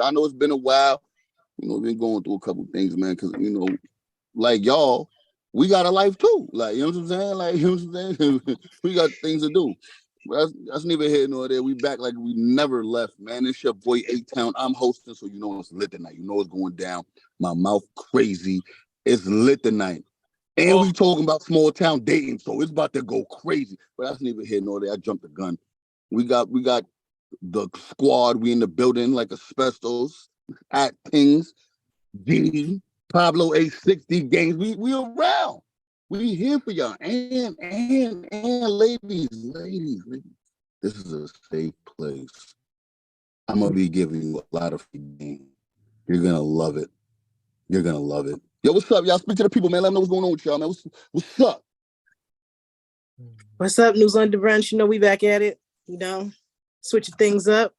I know it's been a while. We've been going through a couple things, man, because, like y'all, we got a life too. Like, you know what I'm saying? Like, you know what I'm saying? We got things to do. But that's neither here nor there. We back like we never left, man. It's your boy A-Town. I'm hosting, so you know it's lit tonight. You know it's going down. My mouth crazy. It's lit tonight. And we talking about small town dating, so it's about to go crazy. But that's neither here nor there. I jumped the gun. We got the squad. We in the building like asbestos at things. G, Pablo 860 games. We around. We here for y'all. And ladies. This is a safe place. I'm gonna be giving you a lot of games. You're gonna love it. You're gonna love it. Yo, what's up, y'all? Speak to the people, man. Let them know what's going on with y'all, man. What's up? What's up, News Under Brunch? We back at it. Switching things up.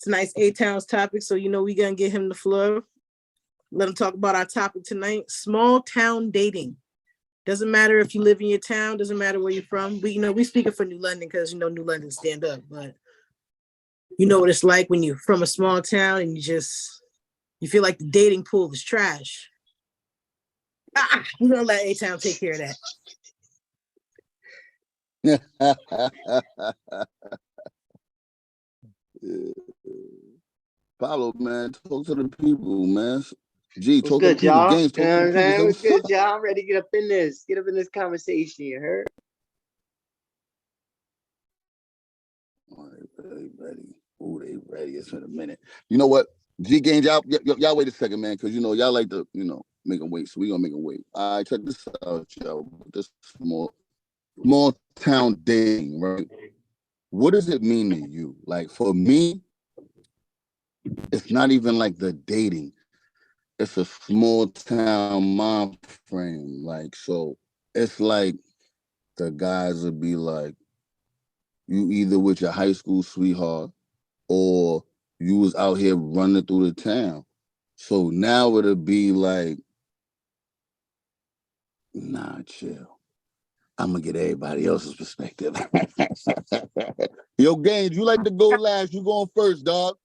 Tonight's A-Town's topic, so we gonna get him the floor. Let him talk about our topic tonight: small town dating. Doesn't matter if you live in your town. Doesn't matter where you're from. We speaking for New London because New London stand up. But you know what it's like when you're from a small town and you feel like the dating pool is trash. We're gonna let A-Town take care of that. Pablo, man, talk to the people, man. G, talk to the people. Games, talk to the people. What's good, y'all? I'm ready to get up in this conversation. You heard? All right, ready. Oh, they ready. It's been a minute. You know what? G Games, y'all wait a second, man, because y'all like to, make them wait. So we gonna make them wait. All right, check this out, y'all. This small town dating, right? What does it mean to you? Like, for me, it's not even like the dating. It's a small town mind frame. Like, so it's like the guys would be like, you either with your high school sweetheart or you was out here running through the town. So now it'll be like, nah, chill. I'm gonna get everybody else's perspective. Yo, Gaines, you like to go last. You going first, dog.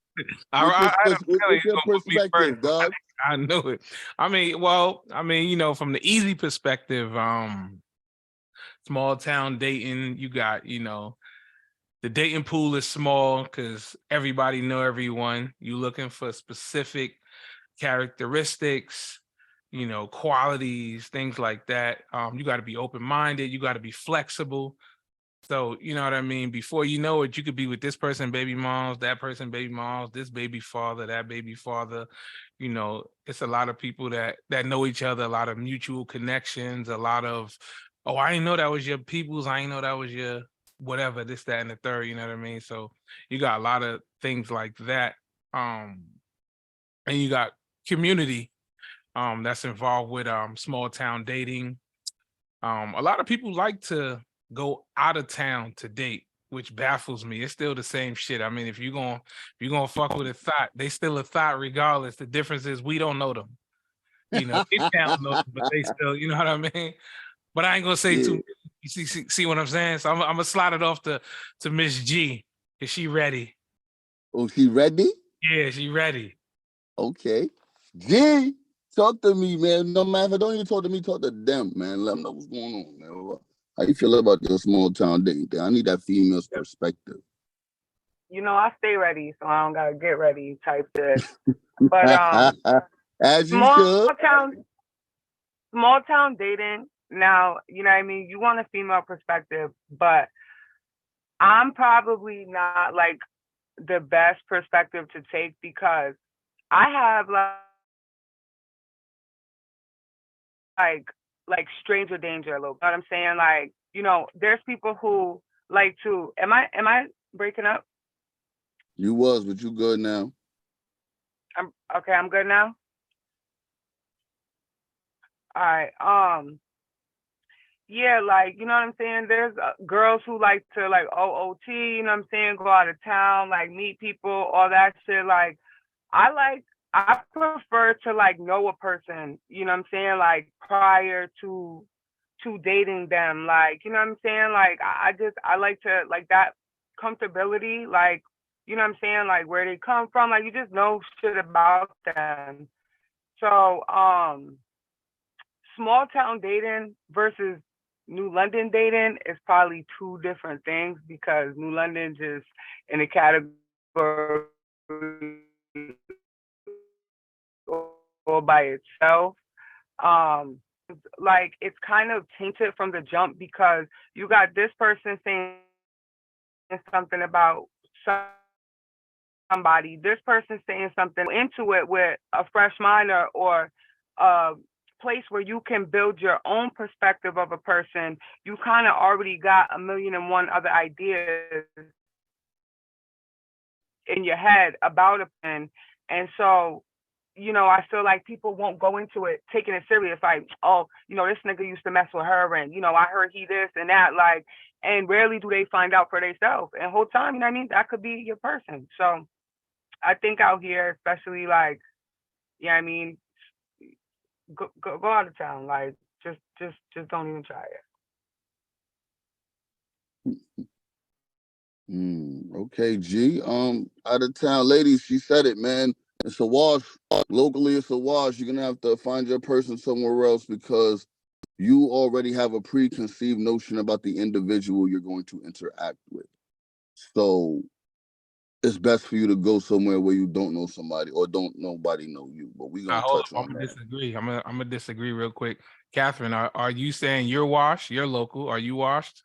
What's your perspective, dog? I knew it. From the easy perspective, small town dating, you got, the dating pool is small because everybody know everyone. You looking for specific characteristics, qualities, things like that. You got to be open-minded. You got to be flexible. So, you know what I mean? Before you know it, you could be with this person, baby moms, that person, baby moms, this baby father, that baby father. It's a lot of people that know each other, a lot of mutual connections, a lot of, oh, I didn't know that was your peoples. I didn't know that was your whatever, this, that, and the third, you know what I mean? So you got a lot of things like that. And you got community that's involved with small town dating. A lot of people like to go out of town to date, which baffles me. It's still the same shit. I mean, if you're gonna fuck with a thought, they still a thought regardless. The difference is we don't know them. They town know them, but they still, you know what I mean? But I ain't gonna say too. You see what I'm saying? So I'm gonna slide it off to Miss G. Is she ready? Oh, she ready? Yeah, she ready. Okay. G, talk to me, man. No matter, don't even talk to me, talk to them, man. Let them know what's going on, man. How you feel about your small town dating thing? I need that female's perspective. I stay ready, so I don't gotta get ready type shit. But as you should. Small town dating. Now, you know what I mean? You want a female perspective, but I'm probably not like the best perspective to take because I have like stranger danger a little. You know what I'm saying? Like, there's people who like to. Am I breaking up? You was, but you good now. I'm okay. I'm good now. All right. Yeah, like, you know what I'm saying? There's girls who like to like OOT, you know what I'm saying? Go out of town, like meet people, all that shit. Like, I prefer to like know a person, you know what I'm saying? Like prior to dating them. Like, you know what I'm saying? Like, I like to like that comfortability. Like, you know what I'm saying, like where they come from, like you just know shit about them. So small town dating versus New London dating is probably two different things, because New London just in a category all by itself. Um, like it's kind of tainted from the jump, because you got this person saying something about somebody, this person saying something into it with a fresh mind, or a place where you can build your own perspective of a person. You kind of already got a million and one other ideas in your head about a person. And so, you know, I feel like people won't go into it taking it serious, like, oh, you know, this nigga used to mess with her, and, you know, I heard he this and that, like, and rarely do they find out for themselves. And whole time, you know what I mean, that could be your person. So I think out here, especially like, yeah, I mean, go out of town, like just don't even try it. Okay, G. Out of town ladies, she said it, man. It's a wash. Locally, it's a wash. You're gonna have to find your person somewhere else, because you already have a preconceived notion about the individual you're going to interact with. So it's best for you to go somewhere where you don't know somebody, or don't nobody know you. But we gonna touch on I'm gonna that. disagree. I'm gonna disagree real quick. Catherine, are you saying you're washed? You're local. Are you washed?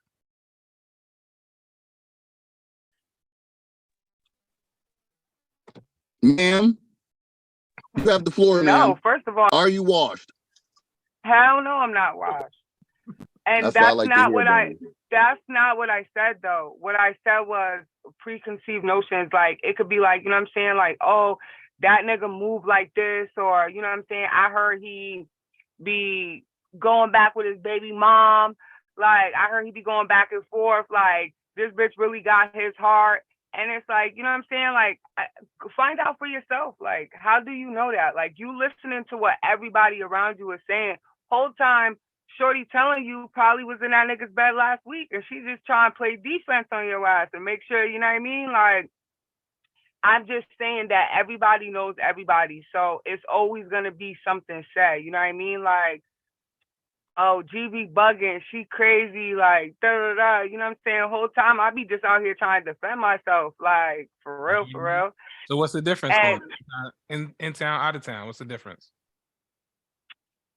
Ma'am, you have the floor, No, ma'am. first of all, Are you washed? hell no, I'm not washed. And That's what I like to hear, baby. that's not what I said though. What I said was preconceived notions. Like it could be like, you know what I'm saying? Like, oh, that nigga moved like this, or you know what I'm saying? I heard he be going back with his baby mom. Like I heard he be going back and forth. Like this bitch really got his heart. And it's like, you know what I'm saying? Like, find out for yourself. Like, how do you know that? Like, you listening to what everybody around you is saying. Whole time, Shorty telling you probably was in that nigga's bed last week, and she just trying to play defense on your ass and make sure, you know what I mean? Like, I'm just saying that everybody knows everybody. So it's always going to be something said. You know what I mean? Like, oh, GB bugging, she crazy, like, da da da. You know what I'm saying? The whole time I be just out here trying to defend myself, like, for real, for real. So what's the difference And in town, out of town? What's the difference?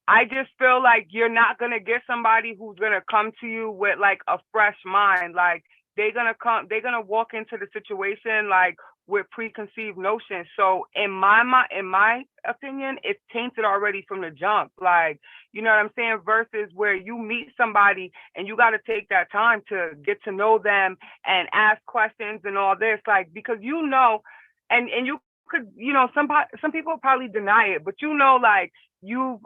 I just feel like you're not gonna get somebody who's gonna come to you with like a fresh mind. Like they're gonna walk into the situation like with preconceived notions. So in my opinion, it's tainted already from the jump. Like, you know what I'm saying? Versus where you meet somebody and you gotta take that time to get to know them and ask questions and all this. Like, because you know, and you could, you know, some people probably deny it, but you know, like you've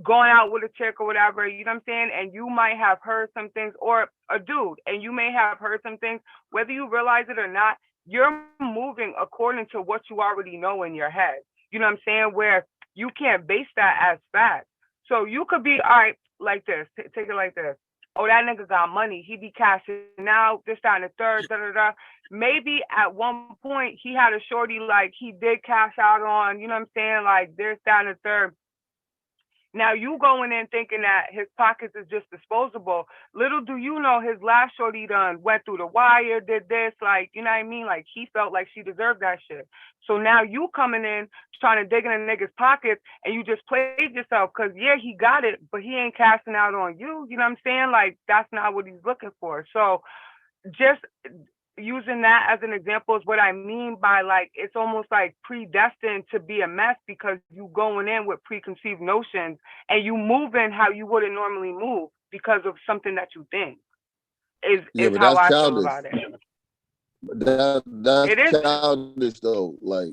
going out with a chick or whatever, you know what I'm saying? And you might have heard some things, or a dude, and you may have heard some things, whether you realize it or not, you're moving according to what you already know in your head. You know what I'm saying? Where you can't base that as fact. So you could be, all right, like this, take it like this. Oh, that nigga got money. He be cashing out, this, that, and the third, da, da, da. Maybe at one point he had a shorty like he did cash out on, you know what I'm saying? Like this, that, and the third. Now you going in thinking that his pockets is just disposable. Little do you know his last shorty done went through the wire, did this, like, you know what I mean? Like he felt like she deserved that shit. So now you coming in trying to dig in a nigga's pockets and you just played yourself because yeah, he got it, but he ain't casting out on you. You know what I'm saying? Like that's not what he's looking for. So just using that as an example is what I mean by like it's almost like predestined to be a mess because you going in with preconceived notions and you moving how you wouldn't normally move because of something that you think is how I feel about it. That's childish though. Like,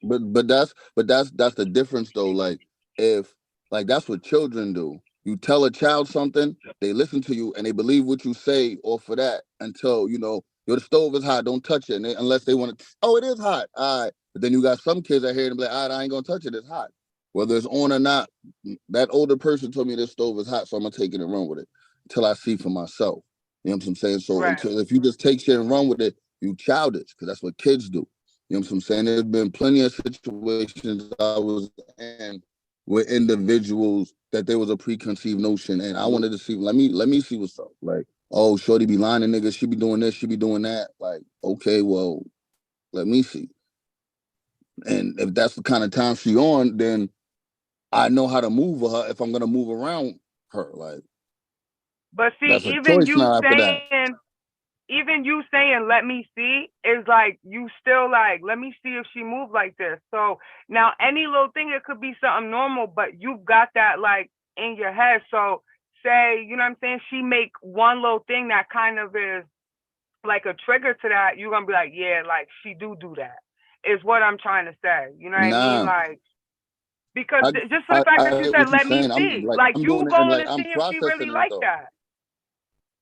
but that's the difference though. Like if like that's what children do. You tell a child something, they listen to you and they believe what you say off of that until, you know, yo, the stove is hot, don't touch it. And unless they want to, oh, it is hot. All right. But then you got some kids out here and be like, all right, I ain't going to touch it. It's hot. Whether it's on or not, that older person told me this stove is hot, so I'm going to take it and run with it until I see for myself. You know what I'm saying? So Right. if you just take shit and run with it, You childish, because that's what kids do. You know what I'm saying? There's been plenty of situations I was in with individuals that there was a preconceived notion, and I wanted to see, let me see what's up. Like, oh, shorty be lying to niggas, she be doing this, she be doing that. Like, okay, well, let me see. And if that's the kind of time she on, then I know how to move with her if I'm gonna move around her. Like, But see, that's a choice now after that. even you saying let me see is like you still like let me see if she moved like this. So now any little thing, it could be something normal, but you've got that like in your head. So say, you know what I'm saying, she make one little thing that kind of is like a trigger to that, you're gonna be like, yeah, like she do that, is what I'm trying to say. You know what I mean? Nah, Like, because I just for the fact that I you get said what you're let me saying. see, I'm like you doing it and going like to I'm see if she really processing it like though. that.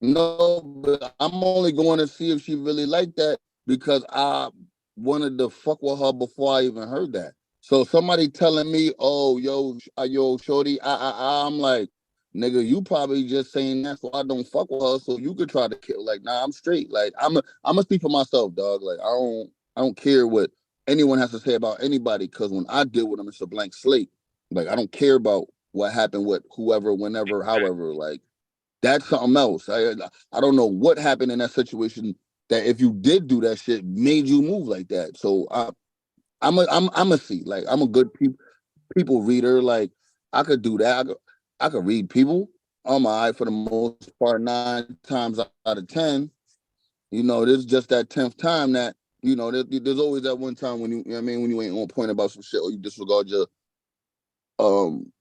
No, but I'm only going to see if she really like that because I wanted to fuck with her before I even heard that. So somebody telling me, "Oh, yo, shorty," I'm like, nigga, you probably just saying that so I don't fuck with her, so you could try to kill. Like, nah, I'm straight. Like, I'm gonna speak for myself, dog. Like, I don't care what anyone has to say about anybody, because when I deal with them, it's a blank slate. Like, I don't care about what happened with whoever, whenever, however. Like, that's something else. I don't know what happened in that situation that if you did do that shit made you move like that. So I'm a see. Like, I'm a good people reader. Like, I could do that. I could read people. I'm all right for the most part. 9 times out of 10, there's just that 10th time that there's always that one time when you know what I mean, when you ain't on point about some shit or you disregard your um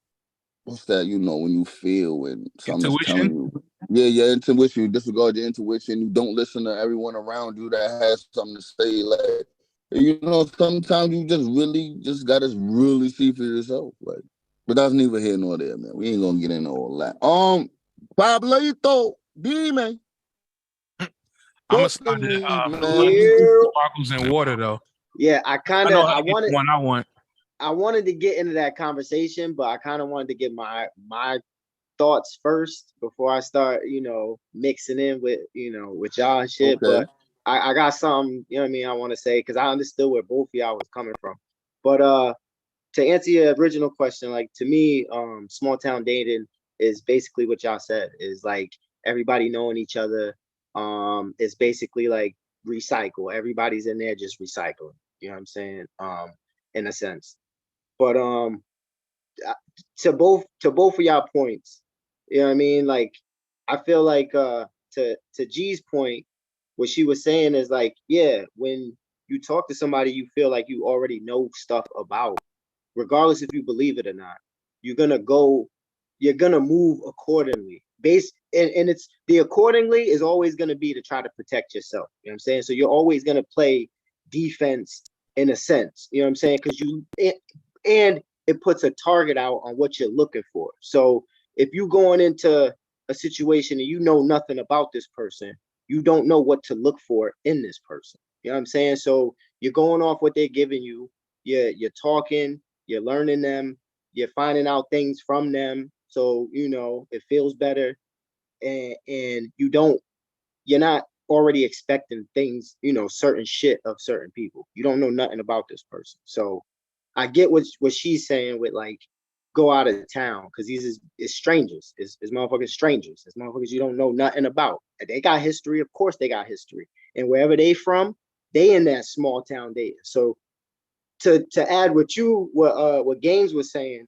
what's that, when you feel when something is telling Intuition. you. Yeah, your intuition, you disregard your intuition, you don't listen to everyone around you that has something to say. Like, sometimes you just really just gotta really see for yourself. Like, but that's neither here nor there, man. We ain't gonna get into all that. Pablito, dime. I'm Talk a to slide it. me, Let man. me get Yeah, sparkles and water though. yeah. I know how to get the one I want. I wanted to get into that conversation, but I kind of wanted to get my thoughts first before I start, mixing in with, with y'all and shit. Okay. But I got something, you know what I mean, I want to say because I understood where both of y'all was coming from. But to answer your original question, like to me, small town dating is basically what y'all said, is like everybody knowing each other. It's basically like recycle. Everybody's in there just recycling. You know what I'm saying? In a sense. But to both of y'all points, you know what I mean? Like I feel like to G's point, what she was saying is like, yeah, when you talk to somebody you feel like you already know stuff about, regardless if you believe it or not, you're gonna move accordingly. And it's the accordingly is always gonna be to try to protect yourself. You know what I'm saying? So you're always gonna play defense in a sense, you know what I'm saying? Because and it puts a target out on what you're looking for. So if you going into a situation and you know nothing about this person, you don't know what to look for in this person. You know what I'm saying? So you're going off what they're giving you. You're talking, you're learning them, you're finding out things from them. So it feels better, and you're not already expecting things, certain shit of certain people. You don't know nothing about this person. So I get what she's saying with like go out of town, because these is strangers. Is motherfucking strangers. It's motherfuckers you don't know nothing about. They got history, of course they got history. And wherever they from, they in that small town data. So to add what Games was saying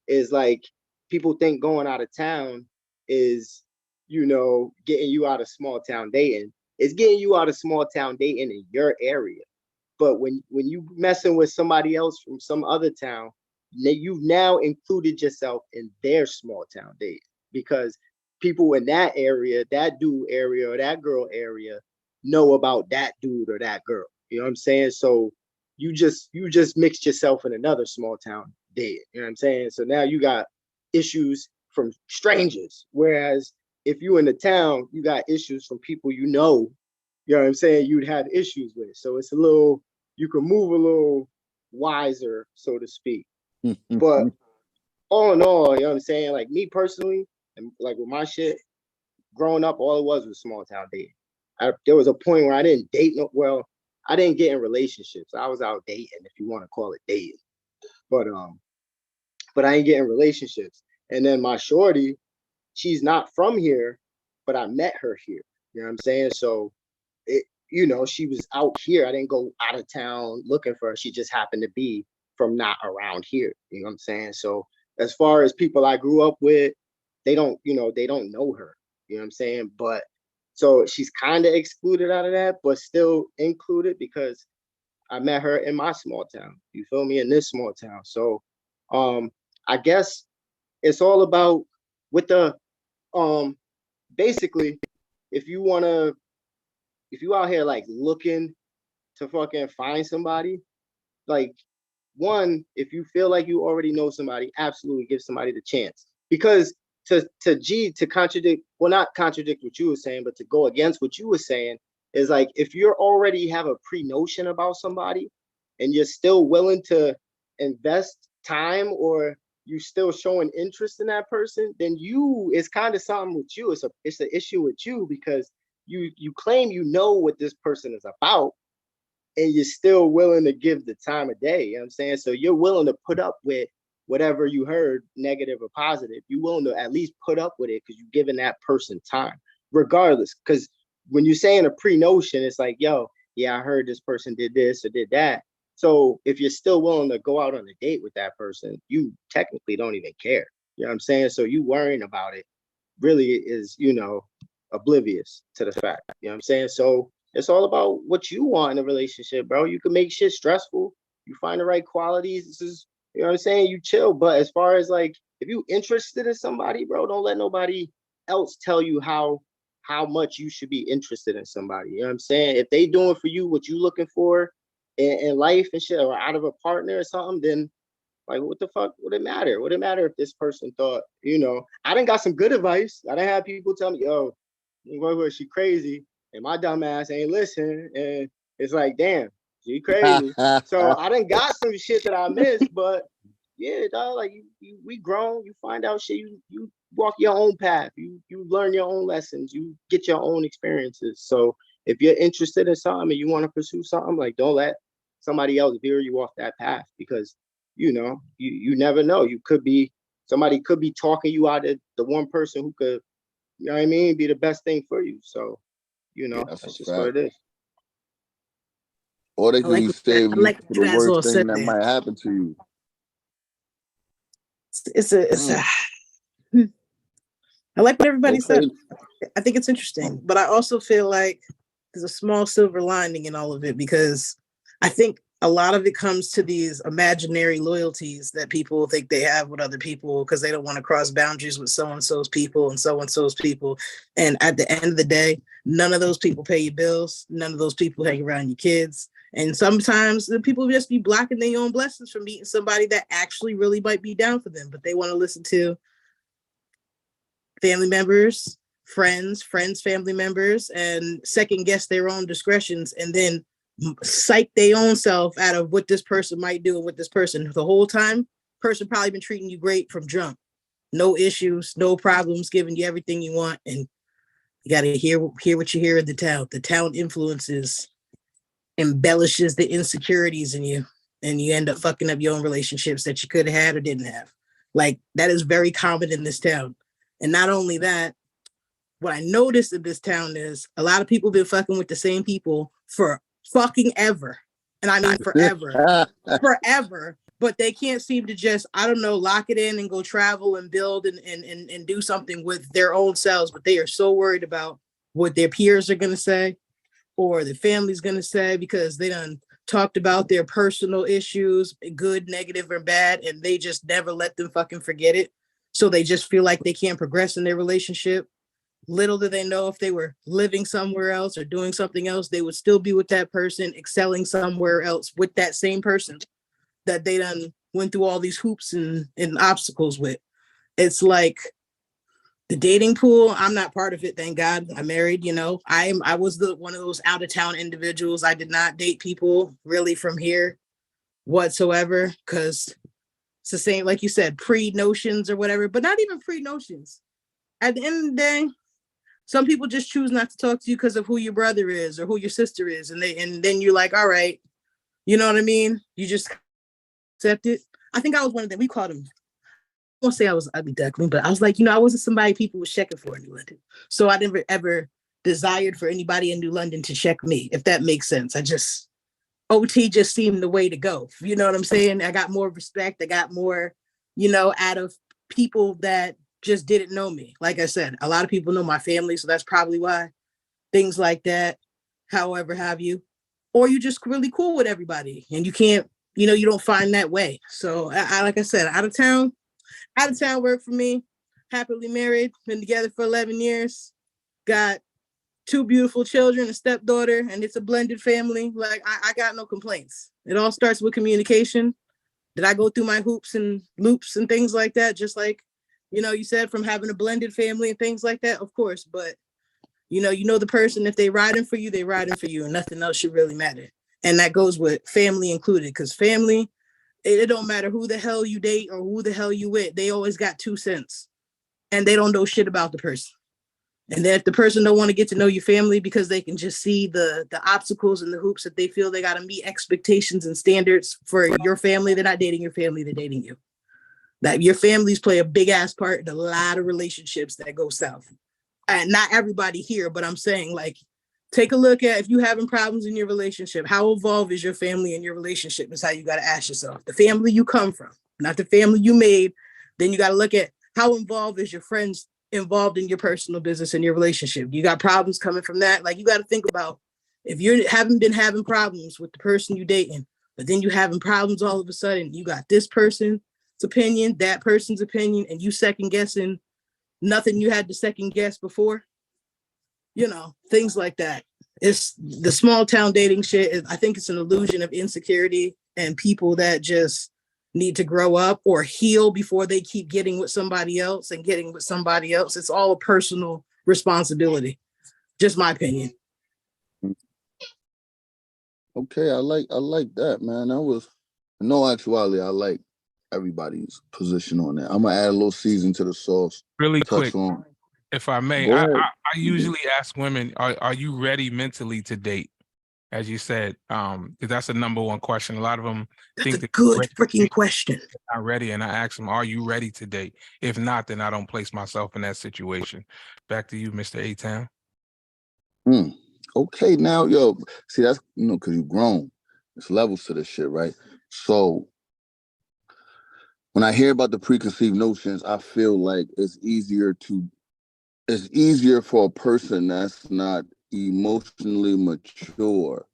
is like people think going out of town is getting you out of small town dating. It's getting you out of small town dating in your area. But when you messing with somebody else from some other town, you've now included yourself in their small town dating, because people in that area, that dude area or that girl area, know about that dude or that girl. You know what I'm saying? So you just mixed yourself in another small town dating. You know what I'm saying? So now you got issues from strangers, whereas if you in the town, you got issues from people you know what I'm saying, you'd have issues with. So it's you can move a little wiser, so to speak. But all in all, you know what I'm saying? Like me personally, and like with my shit, growing up, all it was small town dating. there was a point where I didn't date I didn't get in relationships. I was out dating, if you want to call it dating. But I ain't getting relationships. And then my shorty, she's not from here, but I met her here. You know what I'm saying? So she was out here. I didn't go out of town looking for her. She just happened to be from not around here. You know what I'm saying? So as far as people I grew up with, they don't know her. You know what I'm saying? But so she's kind of excluded out of that, but still included because I met her in my small town. You feel me? In this small town. So I guess it's all about with the basically if you out here like looking to fucking find somebody, like one, if you feel like you already know somebody, absolutely give somebody the chance. Because to contradict, well, not contradict what you were saying, but to go against what you were saying is like, if you're already have a pre-notion about somebody and you're still willing to invest time or you still showing interest in that person, then it's kind of something with you. It's an issue with you because you claim you know what this person is about and you're still willing to give the time of day. You know what I'm saying? So you're willing to put up with whatever you heard, negative or positive. You're willing to at least put up with it because you're giving that person time, regardless. Because when you're saying a pre-notion, it's like, yo, yeah, I heard this person did this or did that. So if you're still willing to go out on a date with that person, you technically don't even care. You know what I'm saying? So you worrying about it really is, oblivious to the fact. You know what I'm saying? So it's all about what you want in a relationship, bro. You can make shit stressful. You find the right qualities. This is, you know what I'm saying? You chill. But as far as like, if you interested in somebody, bro, don't let nobody else tell you how much you should be interested in somebody. You know what I'm saying? If they doing for you what you looking for in life and shit, or out of a partner or something, then like, what the fuck would it matter? Would it matter if this person thought, I done got some good advice. I done had people tell me, yo, she crazy, and my dumb ass ain't listening. And it's like, damn, she crazy. So I done got some shit that I missed, but yeah, dog, like we grown. You find out shit. You walk your own path. You learn your own lessons. You get your own experiences. So if you're interested in something and you want to pursue something, like don't let somebody else veer you off that path because you never know. Somebody could be talking you out of the one person who could, you know what I mean, be the best thing for you. So, that's just what it is. Or they could be saving you for the worst thing that there. might happen to you. I like what everybody said. I think it's interesting, but I also feel like there's a small silver lining in all of it because I think a lot of it comes to these imaginary loyalties that people think they have with other people because they don't want to cross boundaries with so-and-so's people and so-and-so's people. And at the end of the day, none of those people pay your bills. None of those people hang around your kids. And sometimes the people just be blocking their own blessings from meeting somebody that actually really might be down for them, but they want to listen to family members, friends, family members, and second guess their own discretions and then psych their own self out of what this person might do and what this person the whole time person probably been treating you great from jump, no issues, no problems, giving you everything you want, and you got to hear what you hear in the town influences, embellishes the insecurities in you, and you end up fucking up your own relationships that you could have had or didn't have. Like that is very common in this town. And not only that, what I noticed in this town is a lot of people been fucking with the same people for fucking ever. And I mean forever. Forever. But they can't seem to just, I don't know, lock it in and go travel and build and do something with their own selves. But they are so worried about what their peers are going to say or their family's going to say because they done talked about their personal issues, good, negative, or bad, and they just never let them fucking forget it. So they just feel like they can't progress in their relationship. Little do they know if they were living somewhere else or doing something else, they would still be with that person, excelling somewhere else with that same person that they done went through all these hoops and obstacles with. It's like the dating pool. I'm not part of it, thank God. I'm married, I was one of those out of town individuals. I did not date people really from here whatsoever because it's the same, like you said, pre-notions or whatever, but not even pre-notions. At the end of the day, Some people just choose not to talk to you because of who your brother is or who your sister is. And then you're like, all right, you know what I mean? You just accept it. I think I was one of them. We called them, I won't say I was ugly duckling, but I was like, I wasn't somebody people was checking for in New London. So I never ever desired for anybody in New London to check me, if that makes sense. OT just seemed the way to go. You know what I'm saying? I got more respect. I got more, out of people that just didn't know me. Like I said, a lot of people know my family, so that's probably why. Things like that, however have you. Or you just really cool with everybody and you can't, you don't find that way. So I like I said, out of town worked for me. Happily married, been together for 11 years. Got 2 beautiful children, a stepdaughter, and it's a blended family. Like I got no complaints. It all starts with communication. Did I go through my hoops and loops and things like that? Just like, you said, from having a blended family and things like that, of course. But you know the person, if they riding for you, they riding for you, and nothing else should really matter. And that goes with family included, because family, it don't matter who the hell you date or who the hell you with. They always got 2 cents, and they don't know shit about the person. And then if the person don't want to get to know your family because they can just see the obstacles and the hoops that they feel they got to meet expectations and standards for your family, they're not dating your family, they're dating you. That your families play a big ass part in a lot of relationships that go south. And not everybody here, but I'm saying, like, take a look at if you're having problems in your relationship, how involved is your family in your relationship is how you got to ask yourself. The family you come from, not the family you made. Then you got to look at how involved is your friends involved in your personal business and your relationship. You got problems coming from that. Like, you got to think about if you haven't been having problems with the person you dating, but then you having problems all of a sudden, you got this person's opinion, that person's opinion, and you second guessing nothing you had to second guess before, things like that. It's the small town dating shit. I think it's an illusion of insecurity and people that just need to grow up or heal before they keep getting with somebody else and getting with somebody else. It's all a personal responsibility. Just my opinion. Okay, I like that, man. In all actuality, I like everybody's position on that. I'm gonna add a little season to the sauce. Really quick, if I may, I usually ask women, are you ready mentally to date? As you said, because that's the number one question. A lot of them think that's a good freaking question. Not ready, and I ask them, "Are you ready to date?" If not, then I don't place myself in that situation. Back to you, Mr. A-Town. Okay, now, yo, see, that's because you've grown. There's levels to this shit, right? So when I hear about the preconceived notions, I feel like it's easier for a person that's not emotionally mature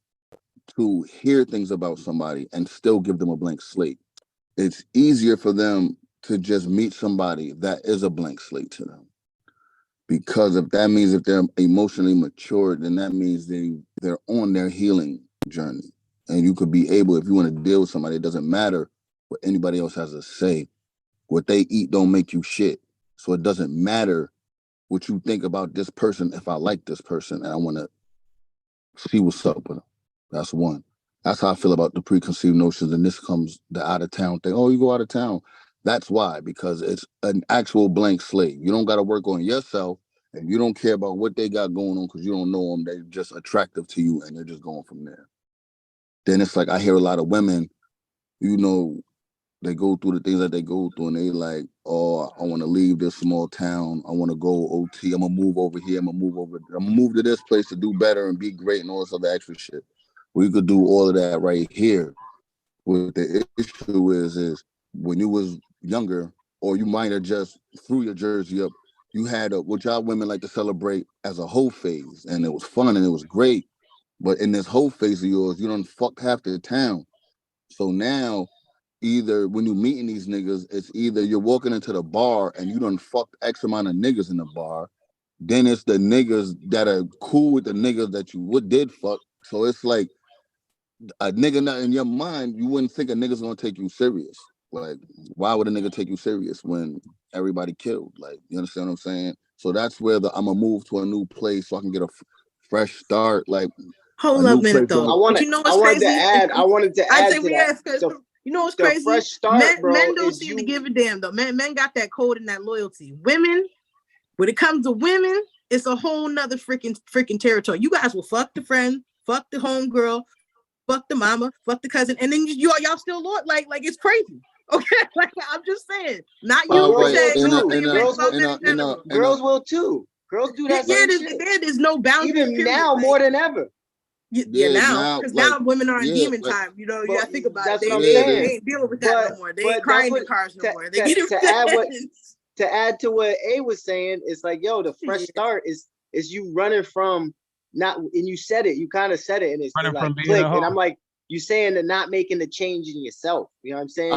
to hear things about somebody and still give them a blank slate. It's easier for them to just meet somebody that is a blank slate to them. Because if they're emotionally mature, then that means they're on their healing journey. And you could be able, if you want to deal with somebody, it doesn't matter what anybody else has to say. What they eat don't make you shit. So it doesn't matter what you think about this person if I like this person and I want to see what's up with them. That's one. That's how I feel about the preconceived notions. And this comes the out of town thing. Oh, you go out of town. That's why, because it's an actual blank slate. You don't got to work on yourself, and you don't care about what they got going on because you don't know them. They're just attractive to you, and they're just going from there. Then it's like I hear a lot of women, they go through the things that they go through, and they like, oh, I want to leave this small town. I want to go OT. I'm going to move over here. I'm going to move to this place to do better and be great and all this other extra shit. We could do all of that right here. What the issue is when you was younger, or you might have just threw your jersey up, you had what y'all women like to celebrate as a whole phase, and it was fun and it was great. But in this whole phase of yours, you done fucked half the town. So now, either when you meeting these niggas, it's either you're walking into the bar and you done fucked X amount of niggas in the bar. Then it's the niggas that are cool with the niggas that you did fuck. So it's like a nigga not in your mind, you wouldn't think a nigga's gonna take you serious. Like, why would a nigga take you serious when everybody killed? Like, you understand what I'm saying? So that's where I'm gonna move to a new place so I can get a fresh start. Like, hold up a minute though. I wanted to add to that. So, you know what's crazy? Fresh start, men don't seem to give a damn though. Men got that code and that loyalty. Women, when it comes to women, it's a whole nother freaking territory. You guys will fuck the friend, fuck the homegirl, fuck the mama, fuck the cousin, and then y'all still Lord like it's crazy. Okay, like I'm just saying, not you. Girls Saying, girls will too. Girls do that same shit. There's no boundaries. Even now, more than ever. Now, because now women are in demon time. You know, you gotta think about it. They ain't dealing with that no more. They ain't crying in the cars no more. They to add to what A was saying, it's like, yo, the fresh start is you running from not, and you said it, you kind of said it, and it's like click, and I'm like, you saying that not making the change in yourself. You know what I'm saying?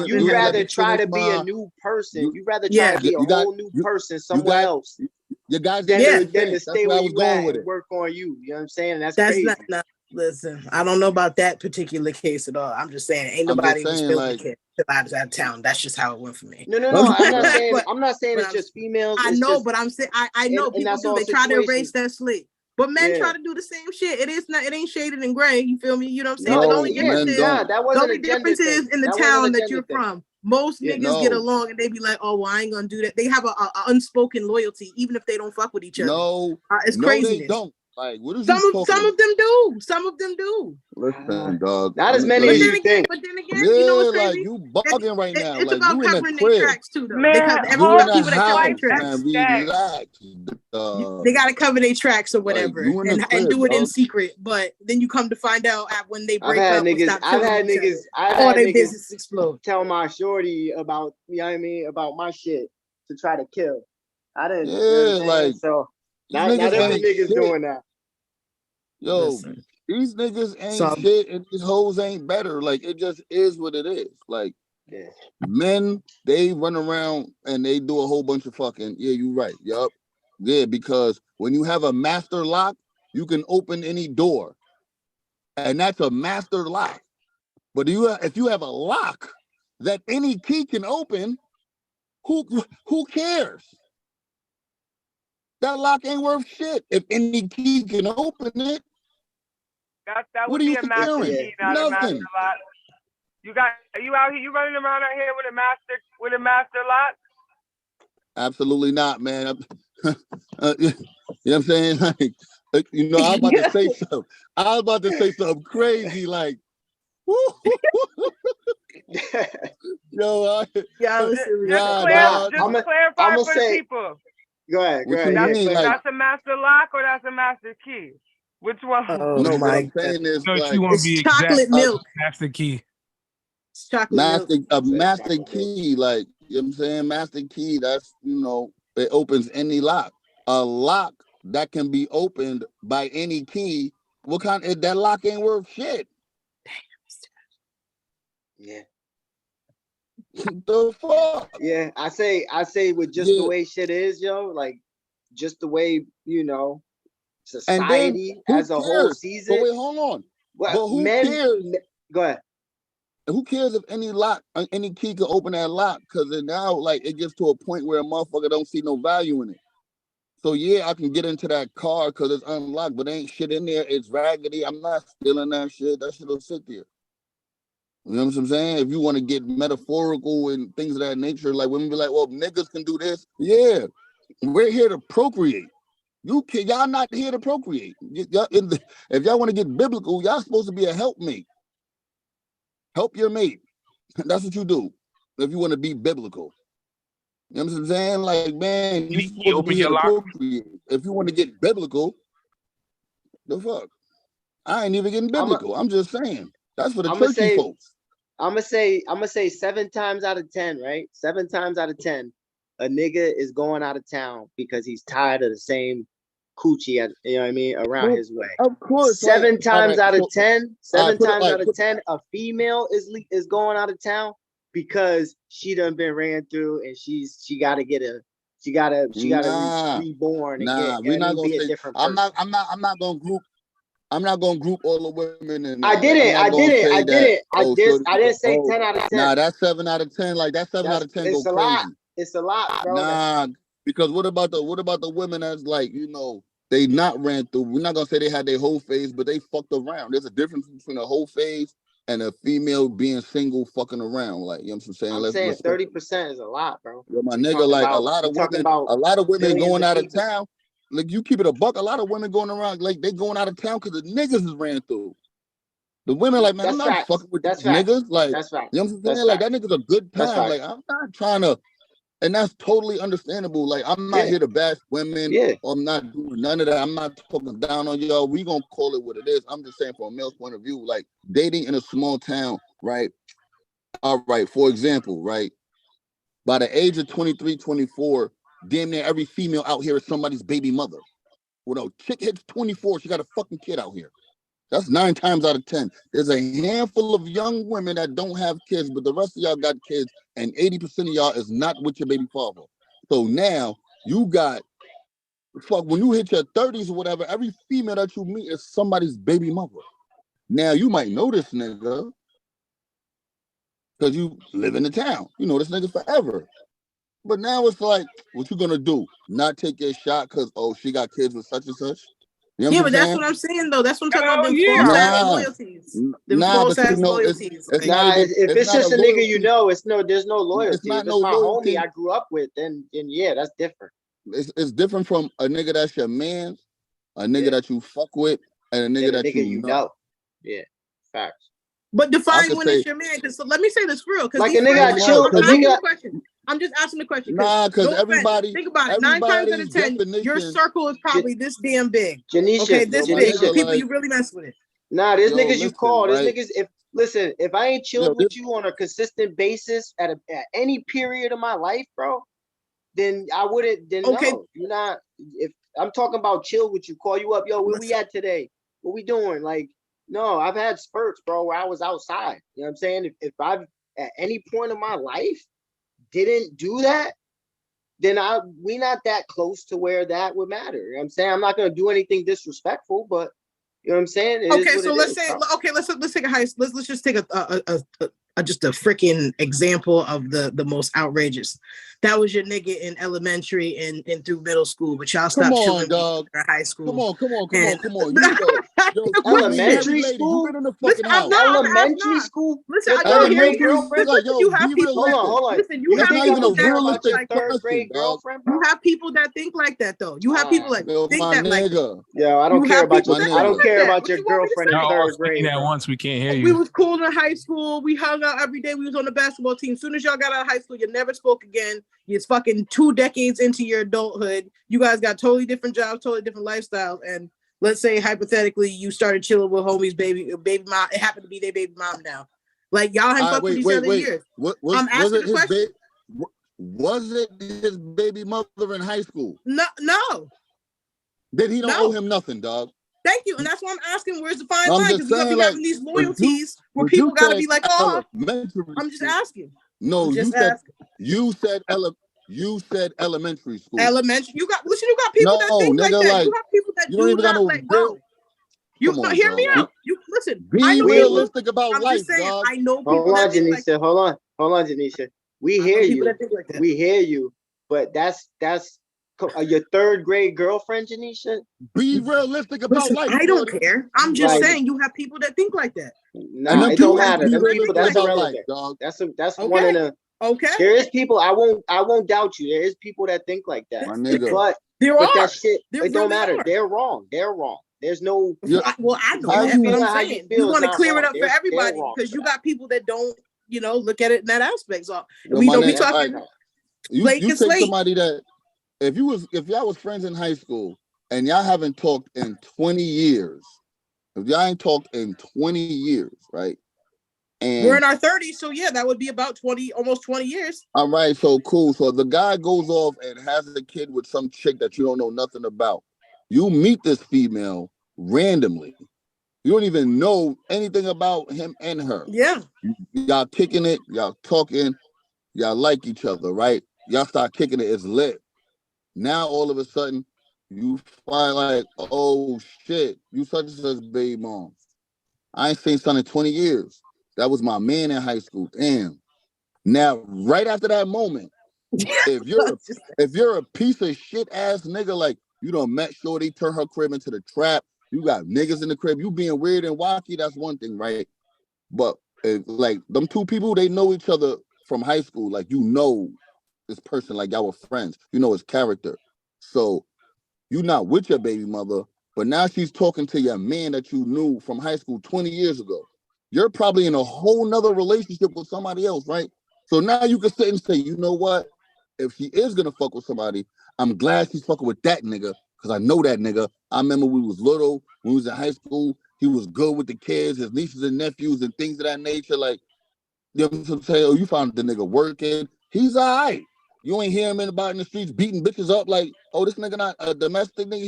You rather try to be a new person. You rather try to be a whole new person somewhere else. You guys than to stay where you at and work on you. You know what I'm saying? And that's crazy. Not listen, I don't know about that particular case at all. I'm just saying ain't nobody was feeling kid till I was out of town. That's just how it went for me. No. I'm not saying it's just females. I know, but I'm saying I know people do. They try to erase that slate. But men try to do the same shit. It ain't shaded in gray. You feel me? You know what I'm saying? No, the only difference is in the town that you're from. Most niggas get along and they be like, oh, well, I ain't gonna do that. They have a unspoken loyalty, even if they don't fuck with each other. No, it's crazy. They don't. Like, what is some of them do. Some of them do. Listen, dog. Not as many as you think. But then again, you know what's crazy? Like you bugging right now. It's like, about you covering in the their tracks too, though. Man, because everyone people that cover their tracks. They gotta cover their tracks or whatever, and do it in secret. But then you come to find out when they break up. I've had niggas. All their business explode. Tell my shorty about, you know what I mean, about my shit to try to kill. I didn't. So. Not every niggas doing that. Yo, these niggas ain't shit and these hoes ain't better. Like, it just is what it is. Like, men, they run around and they do a whole bunch of fucking. Yeah, you right. Yup. Yeah, because when you have a master lock, you can open any door. And that's a master lock. But if you have a lock that any key can open, who cares? That lock ain't worth shit. If any key can open it, that would be a master key, not a master lock. You out here, you running around out here with a master lock? Absolutely not, man. You know what I'm saying? Like, you know, I was about to say something. I was about to say something crazy, like, yo, just clarify for the people. Go ahead. That's a master lock or that's a master key? Which one? Oh, no, what I'm saying is, no, she won't be chocolate milk. Master key. It's chocolate milk. A master key, like, you know what I'm saying? Master key, that's, you know, it opens any lock. A lock that can be opened by any key, that lock ain't worth shit. Yeah. The fuck? Yeah, I say with just the way shit is, yo, like just the way, you know, society as a whole sees it. But wait, hold on. But who cares? Go ahead. Who cares if any key can open that lock? Because now, like, it gets to a point where a motherfucker don't see no value in it. So yeah, I can get into that car because it's unlocked, but ain't shit in there. It's raggedy. I'm not stealing that shit. That shit'll sit there. You know what I'm saying? If you want to get metaphorical and things of that nature, like women be like, well, niggas can do this. Yeah, we're here to procreate. Y'all not here to procreate. If y'all want to get biblical, y'all supposed to be a helpmate. Help your mate. That's what you do if you want to be biblical. You know what I'm saying? Like, man, you supposed to be here to procreate. If you want to get biblical, the fuck? I ain't even getting biblical. I'm just saying. That's for the churchy folks. I'm gonna say 7 times out of 10, right? 7 times out of 10, a nigga is going out of town because he's tired of the same coochie, you know what I mean, around his way. Of course. 7 times out of 10, a female is going out of town because she done been ran through and she gotta be reborn and we're not gonna be a different person. I'm not gonna group all the women in. I didn't say 10 out of 10. Nah, that's 7 out of 10. Like that 7 out of 10 go crazy. It's a lot, bro. Nah, because what about the women that's like, you know, they not ran through? We're not gonna say they had their whole phase, but they fucked around. There's a difference between a whole phase and a female being single fucking around. Like, you know what I'm saying? I'm saying 30% is a lot, bro. Yo, my nigga, like a lot of women going out of town. like you keep it a buck. A lot of women going around like they going out of town because the niggas is ran through. The women like, man, That's I'm not facts. fucking with That's these facts. niggas. Like, That's facts. you know what I'm That's saying? Like facts. that nigga's a good That's time. facts. Like I'm not trying to, and that's totally understandable. Like I'm not Yeah. here to bash women. Yeah. Or I'm not doing none of that. I'm not talking down on y'all. We gonna call it what it is. I'm just saying from a male's point of view, like dating in a small town, right? All right, for example, right? By the age of 23, 24, damn near every female out here is somebody's baby mother. When a chick hits 24, she got a fucking kid out here. That's 9 times out of 10. There's a handful of young women that don't have kids, but the rest of y'all got kids, and 80% of y'all is not with your baby father. So now you got, fuck, when you hit your 30s or whatever, every female that you meet is somebody's baby mother. Now you might know this nigga because you live in the town. You know this nigga forever. But now it's like, what you gonna do? Not take your shot because, oh, she got kids with such and such? You know Yeah, what but I'm that's saying? what I'm saying though. That's what I'm talking about. Hell Them yeah. false ass Nah. loyalties. Them Nah, false but you ass know, loyalties. it's Like, not Nah, even, if it's not just a nigga loyalty. you know, there's no loyalty. not If no it's my loyalty. homie I grew up with, then yeah, that's different. It's different from a nigga that's your man, a nigga Yeah. that you fuck with, and a nigga Then a that nigga you you know. know. Yeah, facts. but I define could when say, it's your man. Because so let me say this for real. Because Like these a nigga I friends, chill, I'm a asking nigga. the question. I'm just asking the question. nah, because No offense. everybody, Think about it. 9 times out of 10, your definition, circle is probably this damn big. Janisha, Okay, this my big. The nigga, people like, you really mess with. Nah, there's yo, niggas you listen, call. There's right? niggas. If I ain't Yo, chilled with you on a consistent basis at any period of my life, bro, then I wouldn't. Then Okay. no, you're not. If I'm talking about chill with you, call you up, yo, where we at today? What we doing? Like, no, I've had spurts, bro, where I was outside. You know what I'm saying? If I've at any point of my life didn't do that, then we not that close to where that would matter. You know what I'm saying? I'm not gonna do anything disrespectful, but you know what I'm saying? It is Okay, what so it let's is, say, bro. okay, let's take a high. Let's just take a just a freaking example of the most outrageous. That was your nigga in elementary and through middle school, but y'all Come stopped on, chilling dog. in high Come school. on, come on, come And on, come on. Yo, Listen, you be married Elementary lady. You school? been in the listen, fucking I'm house. not. Elementary school? Listen, Your I don't third hear grade you. girlfriend? Like, yo, You have be people. realistic. Hold on. Listen, you You have That's not think even I a don't people that care think about your realistic like third question, grade dog. girlfriend, bro? you have people that think like that though. You have people that Yo, think my that like that. nigga. Yo, I You don't care have about people your that I think don't like care that. about What your you want me to girlfriend in say? Y'all all third grade, speaking at bro. once. We can't hear We you. was cool in high school. We hung out every day. We was on the basketball team. As soon as y'all got out of high school, you never spoke again. It's fucking 2 decades into your adulthood. You guys got totally different jobs, totally different lifestyles. And let's say hypothetically, you started chilling with homie's baby mom. It happened to be their baby mom now. Like y'all hadn't All right, fucked with wait, each wait, other in wait. years. Was I'm it asking the his question. was it his baby mother in high school? No. Then he don't No. owe him nothing, dog. Thank you. And that's why I'm asking, where's the fine I'm line? just Because we gonna saying, be like, having these when you loyalties where when people you gotta said be like, oh, elementary I'm just school, asking. no, I'm you just said asking. you said elementary school. Elementary. You got people that No, think like nigga, that. like You have people that you don't do even got not no let real. go. You Come no, on, hear me dog. out. You listen. Be I know We- people. realistic about I'm life, just saying. dog. I know people Hold on, that think like Janisha. Hold on, Janisha. We I know hear people you. that think like that. We hear you. But that's your third grade girlfriend, Janisha? Be realistic about Listen, life, I don't shorty. care. I'm just Like, saying you have people that think like that. And nah, them it don't people matter. be Them people, realistic that's about life, irrelevant. dog. That's Okay. one in a. Okay. There is people. I won't doubt you. There is people that think like that. My nigga. But There but are. that shit, There it don't really matter. are. They're wrong. They're wrong. There's no. Yeah. Well, I know How that, you- but I'm How you saying feel you is want to not clear it wrong. up for They're everybody wrong because for you that. got people that don't, look at it in that aspect. So Yo, we my don't be nigga, talking like, you Blake you and take Slate. somebody that if y'all was friends in high school and y'all haven't talked in 20 years, if y'all ain't talked in 20 years, right? And We're in our 30s, so yeah, that would be about 20, almost 20 years. all right, so cool. So the guy goes off and has a kid with some chick that you don't know nothing about. You meet this female randomly. You don't even know anything about him and her. Yeah. Y'all kicking it, y'all talking, y'all like each other, right? Y'all start kicking it, it's lit. Now all of a sudden, you find like, oh shit, you such and such baby mom. I ain't seen son in 20 years. That was my man in high school. Damn. Now, right after that moment, if you're a piece of shit ass nigga, like you done met Shorty, turn her crib into the trap, you got niggas in the crib, you being weird and wacky, that's one thing, right? But if, like them two people, they know each other from high school. Like you know this person, like y'all were friends. You know his character. So you're not with your baby mother, but now she's talking to your man that you knew from high school 20 years ago. You're probably in a whole nother relationship with somebody else, right? So now you can sit and say, you know what? If she is gonna fuck with somebody, I'm glad she's fucking with that nigga, because I know that nigga. I remember we was little, when we was in high school, he was good with the kids, his nieces and nephews and things of that nature. Like, you know what I'm saying? Oh, you found the nigga working. He's all right. You ain't hear him about in the streets beating bitches up like, oh, this nigga not a domestic nigga.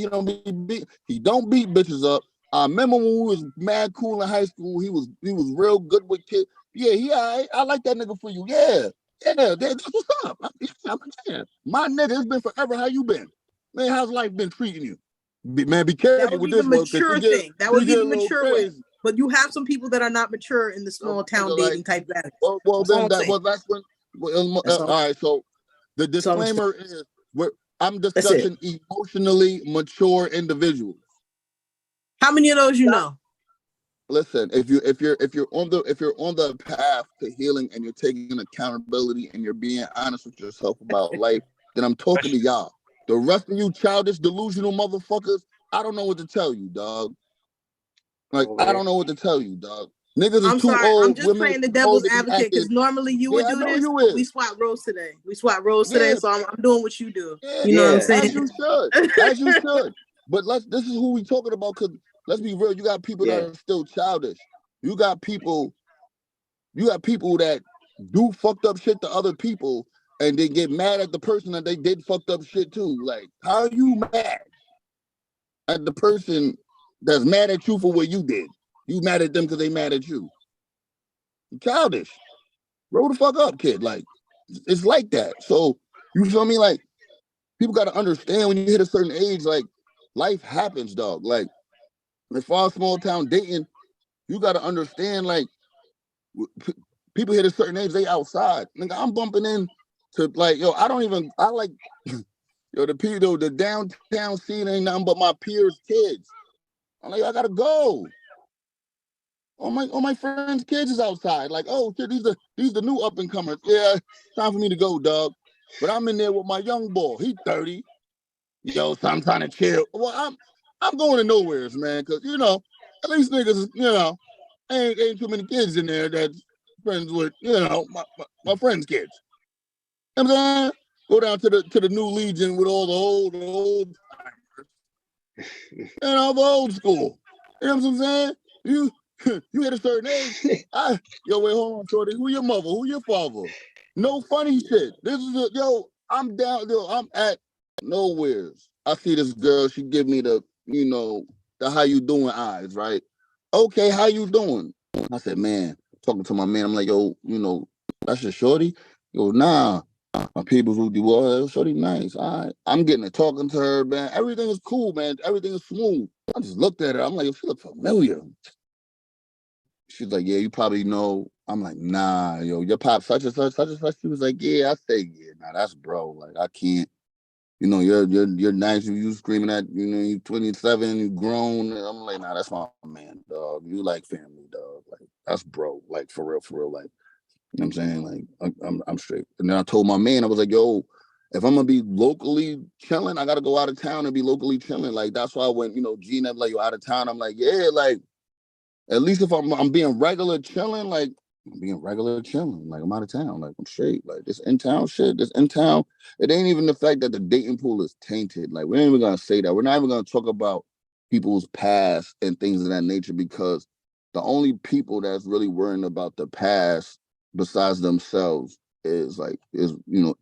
He don't beat bitches up. I remember when we was mad cool in high school. He was real good with kids. Yeah, he all right. I like that nigga for you. Yeah, that's what's up. Yeah. My nigga, it's been forever. How you been? Man, how's life been treating you? Man, be That careful would with be the this one, because mature thing. That would she be get the a little mature way. crazy. But you have some people that are not mature in the small town Nigga, dating type values. Well, That's all then I'm that saying. well, that's when. Well, That's all all. right, so the That's all I'm saying. disclaimer is I'm That's it. discussing emotionally mature individuals. How many of those you know? Listen, if you're on the path to healing and you're taking accountability and you're being honest with yourself about life, then I'm talking to y'all. The rest of you childish, delusional motherfuckers, I don't know what to tell you, dog. Like, I don't know what to tell you, dog. Niggas is I'm too sorry. I'm old. just Women playing the too old devil's to be advocate because acting. normally you would Yeah, I do know this. you But we is. swapped roles today. Yeah, So I'm doing what you do. yeah, You know what I'm Yeah. saying? as you should, as you should. But this is who we talking about, because let's be real. You got people that Yeah. are still childish. You got people that do fucked up shit to other people and they get mad at the person that they did fucked up shit to. Like, how are you mad at the person that's mad at you for what you did? You mad at them because they mad at you. You're childish. Grow the fuck up, kid. Like, it's like that. So, you feel me? Like, people got to understand when you hit a certain age, like, life happens, dog. Like, as far as small town dating, you got to understand, like, people hit a certain age, they outside. Nigga, I'm bumping in to, like, yo, I like, yo, the downtown scene ain't nothing but my peers' kids. I'm like, I gotta go. All my friends' kids is outside. Like, oh shit, these the new up and comers. Yeah, time for me to go, dog. But I'm in there with my young boy. He 30. Yo, so I'm trying to chill. Well, I'm going to nowheres, man, because at least niggas, ain't too many kids in there that's friends with, my friends' kids. You know what I'm saying? Go down to the new Legion with all the old timers and all the old school. You know what I'm saying? You hit a certain age. Yo, wait, hold on, shorty. Who your mother? Who your father? No funny shit. This is I'm down. I'm at nowheres. I see this girl. She give me the how you doing eyes, right? Okay, how you doing? I said, man, talking to my man. I'm like, yo, that's your shorty. He goes, nah. My people's who do well, shorty nice. All right. I'm getting to talking to her, man. Everything is cool, man. Everything is smooth. I just looked at her. I'm like, she look familiar. She's like, yeah, you probably know. I'm like, nah, yo, your pop such and such, such and such. She was like, yeah. I say, yeah, nah, that's bro. Like, I can't. You're nice. You screaming at, you 27, you grown. And I'm like, nah, that's my man, dog. You like family, dog. Like, that's bro. Like, for real. Like, you know what I'm saying? Like, I'm straight. And then I told my man, I was like, yo, if I'm gonna be locally chilling, I gotta go out of town and be locally chilling. Like, that's why when, Gina like, you out of town, I'm like, yeah, like, at least if I'm being regular chilling, like, I'm being regular chilling. Like, I'm out of town. Like, I'm straight. Like, this in town shit, this in town. It ain't even the fact that the dating pool is tainted. Like, we ain't even gonna say that. We're not even gonna talk about people's past and things of that nature, because the only people that's really worrying about the past besides themselves is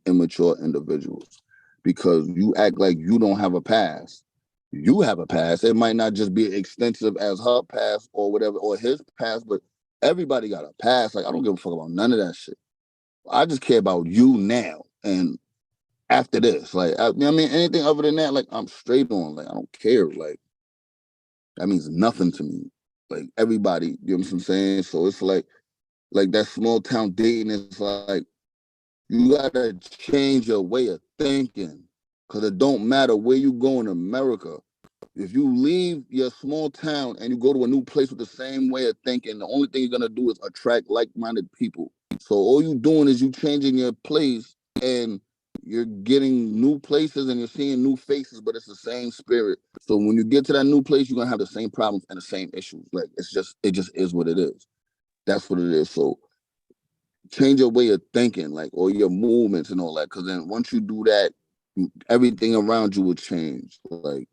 immature individuals. Because you act like you don't have a past. You have a past. It might not just be extensive as her past or whatever, or his past, but everybody got a past. Like, I don't give a fuck about none of that shit. I just care about you now and after this. Like, anything other than that, like, I'm straight on. Like, I don't care. Like, that means nothing to me. Like, everybody, you know what I'm saying? So it's like that small town dating is like, you gotta change your way of thinking. Cause it don't matter where you go in America. If you leave your small town and you go to a new place with the same way of thinking, the only thing you're gonna do is attract like-minded people. So all you doing is you changing your place and you're getting new places and you're seeing new faces, but it's the same spirit. So when you get to that new place, you're gonna have the same problems and the same issues. Like it just is what it is. That's what it is. So change your way of thinking, like, or your movements and all that. Because then once you do that, everything around you will change. Like,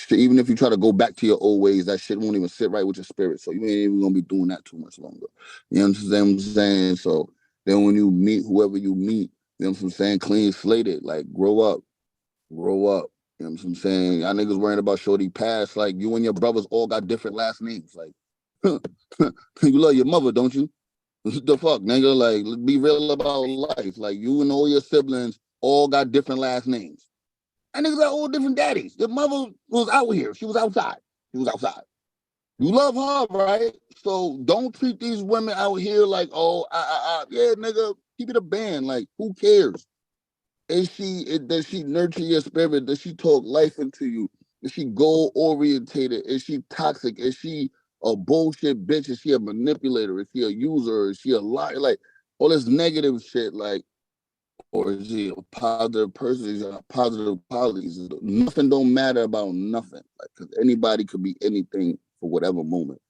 even if you try to go back to your old ways, that shit won't even sit right with your spirit. So you ain't even gonna be doing that too much longer. You understand what I'm saying? So then when you meet whoever you meet, you know what I'm saying, clean slated, like grow up. Grow up. You know what I'm saying? Y'all niggas worrying about shorty past. Like, you and your brothers all got different last names. Like, you love your mother, don't you? What the fuck, nigga? Like, let's be real about life. Like, you and all your siblings all got different last names. And niggas got all different daddies. Your mother was out here. She was outside. She was outside. You love her, right? So don't treat these women out here like, oh, yeah, nigga, keep it a band. Like, who cares? Does she nurture your spirit? Does she talk life into you? Is she goal orientated? Is she toxic? Is she a bullshit bitch? Is she a manipulator? Is she a user? Is she a liar? Like all this negative shit, like, or is she a positive person? Is she a positive qualities? Nothing don't matter about nothing. Like, cause anybody could be anything for whatever moment.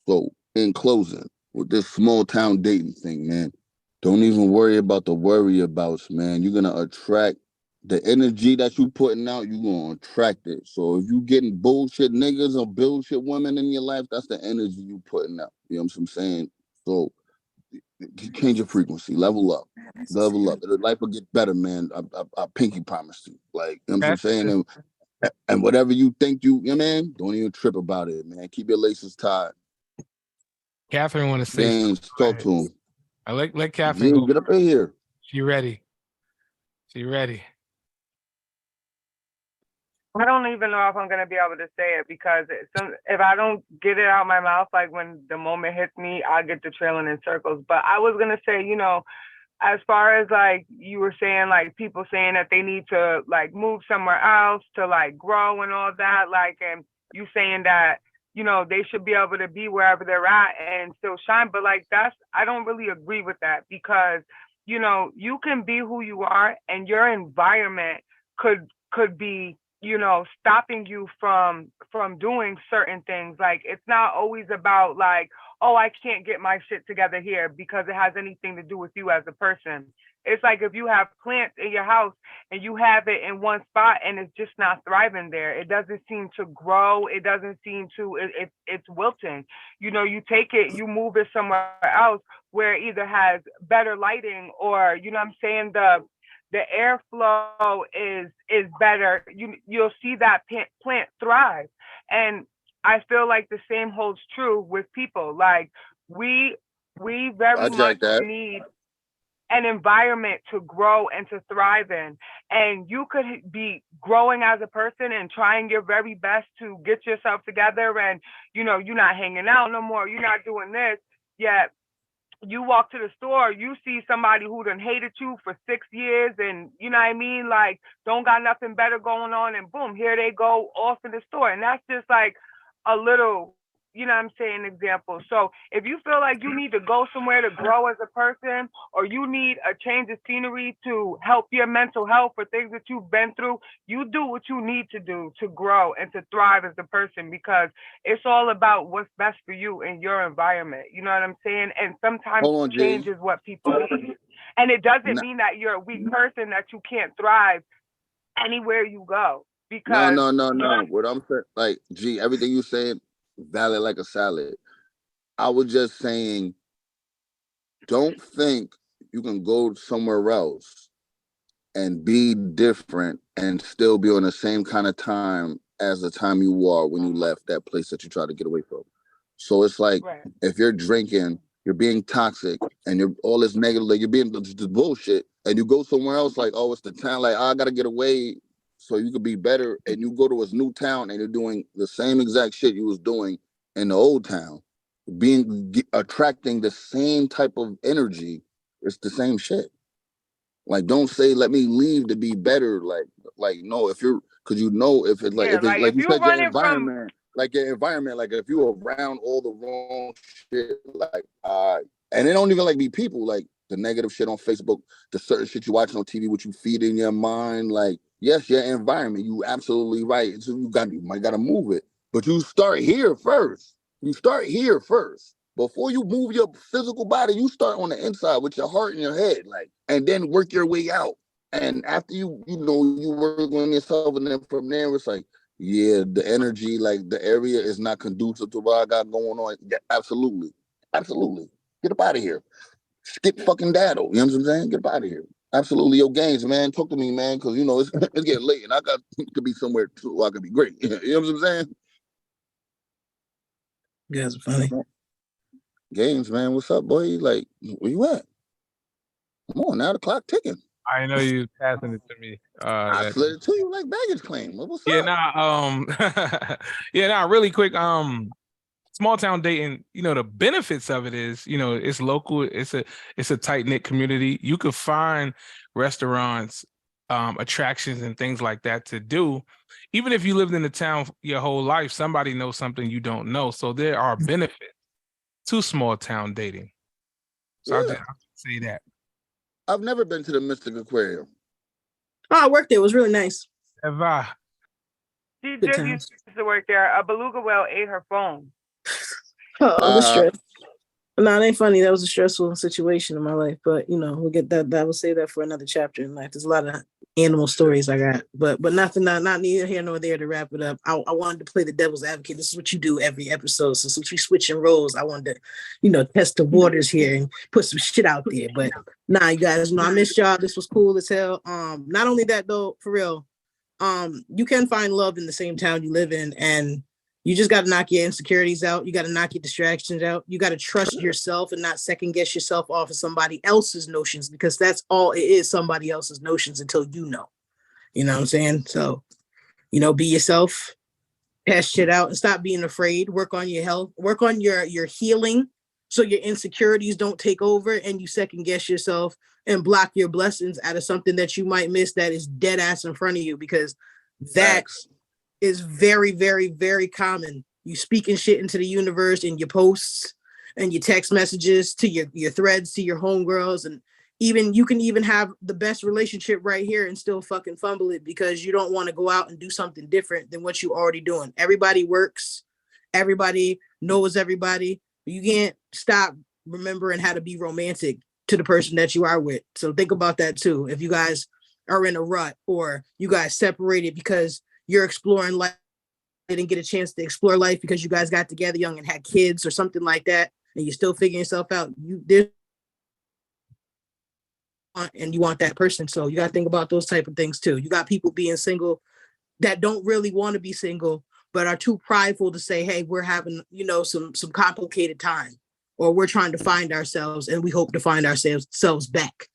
So in closing, with this small town dating thing, man, don't even worry about the worry abouts, man. You're gonna attract the energy that you putting out, you're gonna attract it. So if you getting bullshit niggas or bullshit women in your life, that's the energy you putting out. You know what I'm saying? So change your frequency, level up. Level up. Life will get better, man. I pinky promise you. Like, you know what I'm saying? And whatever you think you know, man, don't even trip about it, man. Keep your laces tied. Catherine want to say James, talk to him. I let Catherine go. Get up in here. She ready. She ready. I don't even know if I'm gonna be able to say it because if I don't get it out my mouth, like when the moment hits me, I get to trailing in circles. But I was gonna say, as far as like you were saying, like people saying that they need to like move somewhere else to like grow and all that, like, and you saying that, they should be able to be wherever they're at and still shine. But like I don't really agree with that because, you can be who you are and your environment could be, stopping you from doing certain things. Like it's not always about like, oh, I can't get my shit together here because it has anything to do with you as a person. It's like if you have plants in your house and you have it in one spot and it's just not thriving there, it doesn't seem to grow. It doesn't seem to, it's wilting. You take it, you move it somewhere else where it either has better lighting or, I'm saying, the airflow is better. You'll see that plant thrive. And I feel like the same holds true with people. Like we very much need an environment to grow and to thrive in. And you could be growing as a person and trying your very best to get yourself together and, you're not hanging out no more. You're not doing this. Yet you walk to the store, you see somebody who done hated you for 6 years and, you know what I mean? Like, don't got nothing better going on and boom, here they go off in the store. And that's just like a little, example. So if you feel like you need to go somewhere to grow as a person or you need a change of scenery to help your mental health for things that you've been through, you do what you need to do to grow and to thrive as a person because it's all about what's best for you in your environment. You know what I'm saying? And sometimes change is what people need. And it doesn't mean that you're a weak person, that you can't thrive anywhere you go. Because No. What I'm saying, like, everything you saying, valid like a salad. I was just saying, don't think you can go somewhere else and be different and still be on the same kind of time as the time you are when you left that place that you tried to get away from. So it's like, if you're drinking, you're being toxic, and you're all this negative, like you're being this bullshit, and you go somewhere else, like, oh, it's the town, like, I gotta get away so you could be better, and you go to a new town and you're doing the same exact shit you was doing in the old town, attracting the same type of energy. It's the same shit. Like, don't say, let me leave to be better. Like no, if you're, because if it's like, if it's like you said, your environment, like if you're around all the wrong shit, like, and it don't even like be people, like the negative shit on Facebook, the certain shit you watching on TV, what you feed in your mind. Like, yes, your environment, you absolutely right. So you might gotta move it. But you start here first. You start here first. Before you move your physical body, you start on the inside with your heart and your head, like, and then work your way out. And after you work on yourself, and then from there, it's like, yeah, the energy, like the area is not conducive to what I got going on. Yeah, absolutely. Absolutely. Get up out of here. Skip fucking daddle. You know what I'm saying? Get up out of here. Absolutely. Yo, Gaines, man, talk to me, man, because, you know, it's getting late and I got to be somewhere too. I could be great. You know what I'm saying? You guys are funny. Gaines, man, what's up, boy? Like, where you at? Come on, now the clock ticking. I know you passing it to me. I slid it to you like baggage claim. What's yeah, up? Really quick. Small town dating, you know, the benefits of it is, you know, it's local, it's a tight-knit community. You could find restaurants, attractions and things like that to do. Even if you lived in the town your whole life, somebody knows something you don't know. So there are benefits to small town dating. So I'll just say that. I've never been to the Mystic Aquarium. Oh, I worked there. It was really nice. Have I? She Good just times. used to work there. A beluga whale ate her phone. Oh, the stress. No, it ain't funny. That was a stressful situation in my life, but you know, we'll get that. I will say that for another chapter in life. There's a lot of animal stories I got, but nothing, not neither here nor there to wrap it up. I wanted to play the devil's advocate. This is what you do every episode. So since we switching roles, I wanted to, you know, test the waters here and put some shit out there. But nah, you guys know I missed y'all. This was cool as hell. Not only that though, for real, you can find love in the same town you live in, and you just got to knock your insecurities out. You got to knock your distractions out. You got to trust yourself and not second guess yourself off of somebody else's notions, because that's all it is, somebody else's notions, until you know. You know what I'm saying? So, you know, be yourself, pass shit out, and stop being afraid. Work on your health. Work on your healing, so your insecurities don't take over and you second guess yourself and block your blessings out of something that you might miss that is dead ass in front of you, because that is very, very, very common. You speaking shit into the universe in your posts and your text messages to your threads to your homegirls, and even you can even have the best relationship right here and still fucking fumble it because you don't want to go out and do something different than what you already doing. Everybody works, everybody knows everybody. You can't stop remembering how to be romantic to the person that you are with. So think about that too. If you guys are in a rut, or you guys separated because you're exploring life, didn't get a chance to explore life because you guys got together young and had kids or something like that, and you're still figuring yourself out, and you want that person. So you got to think about those type of things too. You got people being single that don't really want to be single, but are too prideful to say, hey, we're having, you know, some complicated time, or we're trying to find ourselves and we hope to find ourselves back.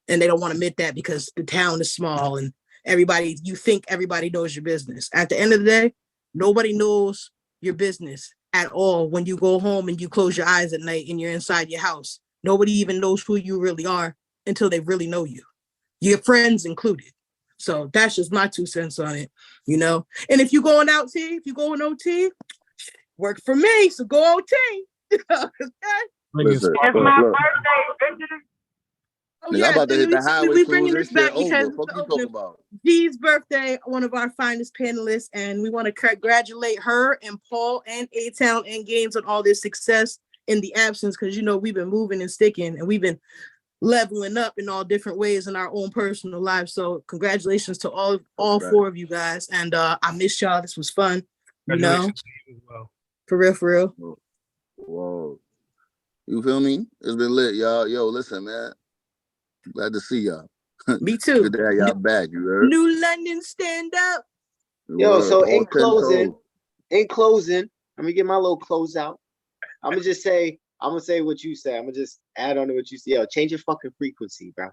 And they don't want to admit that because the town is small and you think everybody knows your business. At the end of the day, nobody knows your business at all when you go home and you close your eyes at night and you're inside your house. Nobody even knows who you really are until they really know you, your friends included. So that's just my 2 cents on it, you know. And if you're going out, if you go in OT, work for me, so go OT. Listen, It's my birthday, bitches. Oh, nigga, yeah, I'm about to hit the highway we soon bringing as this this back shit over. because Fuck you talking about? G's birthday, one of our finest panelists, and we want to congratulate her and Paul and A-Town and Games on all their success in the absence, because you know we've been moving and sticking, and we've been leveling up in all different ways in our own personal lives. So congratulations to all 4 of you guys, and I miss y'all. This was fun, you know. Well. For real. Whoa. You feel me? It's been lit, y'all. Yo, listen, man. Glad to see y'all. Me too. Good to have y'all back, you heard? New London, stand up. Yo, so All 10 in closing, let me get my little close out. I'm gonna say what you say. I'm gonna just add on to what you say. Yo, change your fucking frequency, bro.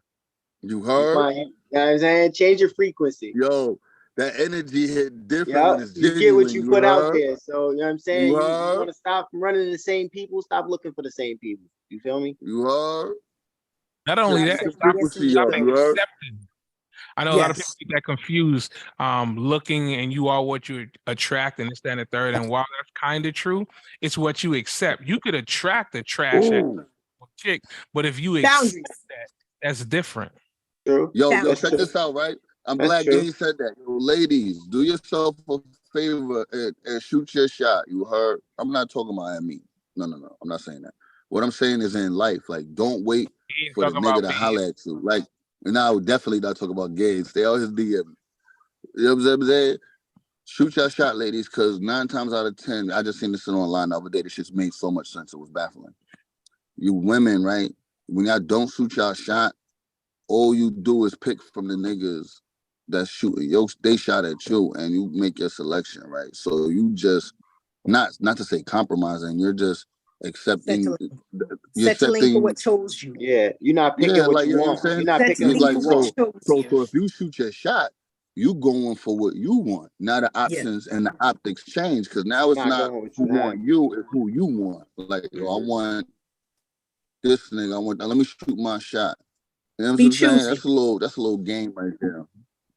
You You heard? know what I'm saying? Change your frequency. Yo, that energy hit different Yeah, when it's you genuine. get what you put out heard? there. So you know what I'm saying? You You heard? want to stop running to the same people, stop looking for the same people. You feel me? You heard? Not only Change that, the stop frequency up, you heard? accepting. I know a lot of people get that confused. Looking and you are what you attract, and this, that, and the third. And while that's kind of true, it's what you accept. You could attract the trash, Ooh. chick, but if you accept Boundaries. that, that's different. True. Yo, That's check this out, right? I'm That's glad true. Gaines said that. Yo, ladies, do yourself a favor and shoot your shot. You heard? I'm not talking about me. No. I'm not saying that. What I'm saying is in life, like, don't wait He ain't for the talking nigga about to me. holler at you. Like, and I would definitely not talk about Gaines. Stay out his DM. You know what I'm saying? Shoot your shot, ladies, because 9 times out of 10, I just seen this online the other day. This shit made so much sense. It was baffling. You women, right? When y'all don't shoot your shot, all you do is pick from the niggas that's shooting. They shot at you, and you make your selection, right? So you just not to say compromising. You're just accepting. Settling for what chose you. Yeah, you're not picking what like you you know what want. I'm saying. You're not picking Settling what Like you for what want. chose so you. if you shoot your shot, you going for what you want. Now the options and the optics change because now it's Not not going what who you have. want you, it's who you want. Like I want this nigga. I want. Let me shoot my shot. You know what Be I'm saying? choosy. That's a little game right there.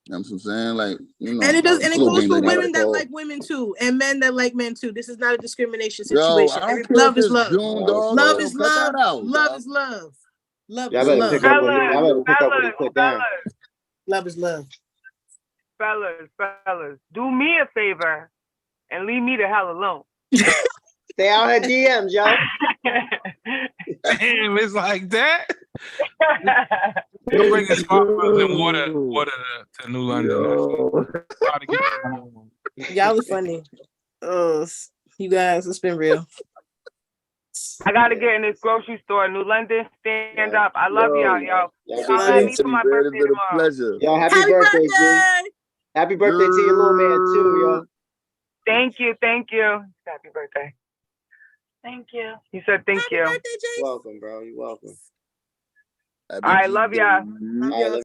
You know what I'm saying? Like, you know, And it does, it's and a it little goes game for they got. women that like women too, and men that like men too. This is not a discrimination Yo, situation. I don't care Love if is it's love. June, dog. Love Yo, is cut love. that out. Love Dog. is love. Love Y'all is better love. pick up what y'all better pick up what he Fellas, put down. Love is love. fellas, do me a favor and leave me the hell alone. Stay out her DMs, yo. Damn, it's like that. Don't bring his sparklers and water to New London. Yo. Try to get you home. Y'all are funny. Oh, you guys, it's been real. I gotta get in this grocery store, New London. Stand up. I love y'all, yo. Y'all Come love at you me for my Man, it's birthday been a tomorrow. pleasure. Yo, happy Happy birthday, G. birthday! Happy birthday to your little man too, yo. Thank you. Happy birthday. Thank you. He said thank Happy you. birthday, Jace. Welcome, bro. You're welcome. Happy All right, love y'all. G-Day. Love All right, y'all.